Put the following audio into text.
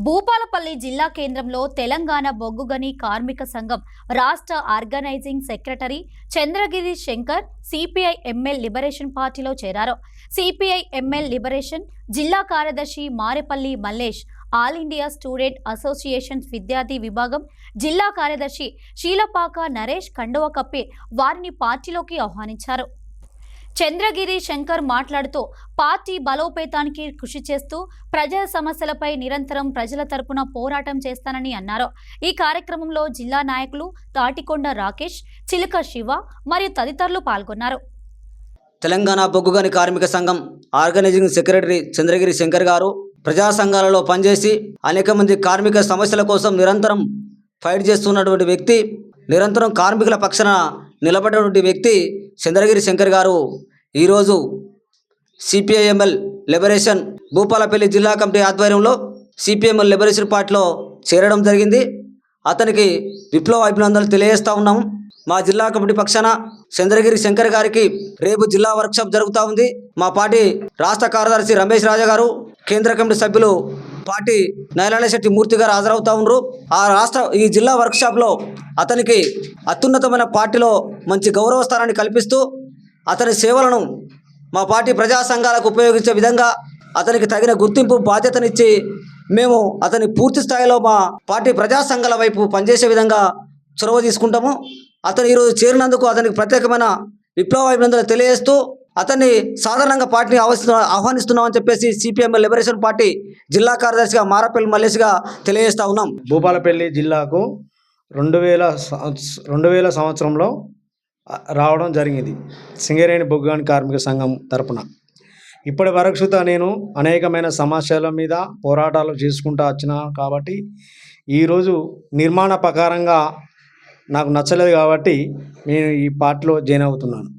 భూపాలపల్లి జిల్లా కేంద్రంలో తెలంగాణ బొగ్గుగని కార్మిక సంఘం రాష్ట్ర organising secretary Chandragiri Shankar CPI ML liberation పార్టీలో చేరారు. సిపిఐ ఎంఎల్ లిబరేషన్ జిల్లా కార్యదర్శి Marepalli Mallesh, all India student association విద్యార్థి విభాగం జిల్లా కార్యదర్శి శీలపాక నరేష్ కండువ కప్పి వారిని పార్టీలోకి ఆహ్వానించారు. చంద్రగిరి శంకర్ మాట్లాడుతూ పార్టీ బలోపేతానికి కృషి చేస్తూ ప్రజా సమస్యలపై నిరంతరం ప్రజల తరపున పోరాటం చేస్తానని అన్నారు. ఈ కార్యక్రమంలో జిల్లా నాయకులు తాటికొండ రాకేష్, చిలుక శివ మరియు తదితరులు పాల్గొన్నారు. తెలంగాణ బొగ్గుగని కార్మిక సంఘం ఆర్గనైజింగ్ సెక్రటరీ చంద్రగిరి శంకర్ గారు ప్రజా సంఘాలలో పనిచేసి అనేక మంది కార్మిక సమస్యల కోసం నిరంతరం ఫైట్ చేస్తున్నటువంటి వ్యక్తి, నిరంతరం కార్మికుల పక్షాన నిలబడినటువంటి వ్యక్తి చంద్రగిరి శంకర్ గారు ఈరోజు సిపిఐఎంఎల్ లిబరేషన్ భూపాలపల్లి జిల్లా కమిటీ ఆధ్వర్యంలో సిపిఎంఎల్ లిబరేషన్ పార్టీలో చేరడం జరిగింది. అతనికి విప్లవ అభినందనలు తెలియజేస్తూ ఉన్నాము. మా జిల్లా కమిటీ పక్షాన చంద్రగిరి శంకర్ గారికి రేపు జిల్లా వర్క్షాప్ జరుగుతూ ఉంది. మా పార్టీ రాష్ట్ర కార్యదర్శి రమేష్ రాజా గారు, కేంద్ర కమిటీ సభ్యులు పార్టీ నయలాల శెట్టి మూర్తి గారు హాజరవుతూ ఉన్నారు. ఈ జిల్లా వర్క్షాప్లో అతనికి అత్యున్నతమైన పార్టీలో మంచి గౌరవ స్థానాన్ని కల్పిస్తూ అతని సేవలను మా పార్టీ ప్రజా సంఘాలకు ఉపయోగించే విధంగా అతనికి తగిన గుర్తింపు బాధ్యతనిచ్చి మేము అతని పూర్తి స్థాయిలో మా పార్టీ ప్రజా సంఘాల వైపు పనిచేసే విధంగా చొరవ తీసుకుంటాము. అతను ఈరోజు చేరినందుకు అతనికి ప్రత్యేకమైన విప్లవ అభినందనలు తెలియజేస్తూ అతన్ని సాధారణంగా పార్టీని ఆహ్వానిస్తున్నామని చెప్పేసి సిపిఎంఎల్ లిబరేషన్ పార్టీ జిల్లా కార్యదర్శిగా మారేపల్లి మల్లేష్గా తెలియజేస్తా ఉన్నాం. భూపాలపల్లి జిల్లాకు 2000 సంవత్సరంలో రావడం జరిగింది సింగరేణి బొగ్గుగని కార్మిక సంఘం తరపున. ఇప్పటి వరకు సుతా నేను అనేకమైన సమస్యల మీద పోరాటాలు చేసుకుంటూ వచ్చిన కాబట్టి ఈరోజు నిర్మాణ ప్రకారంగా నాకు నచ్చలేదు కాబట్టి నేను ఈ పార్టీలో జాయిన్ అవుతున్నాను.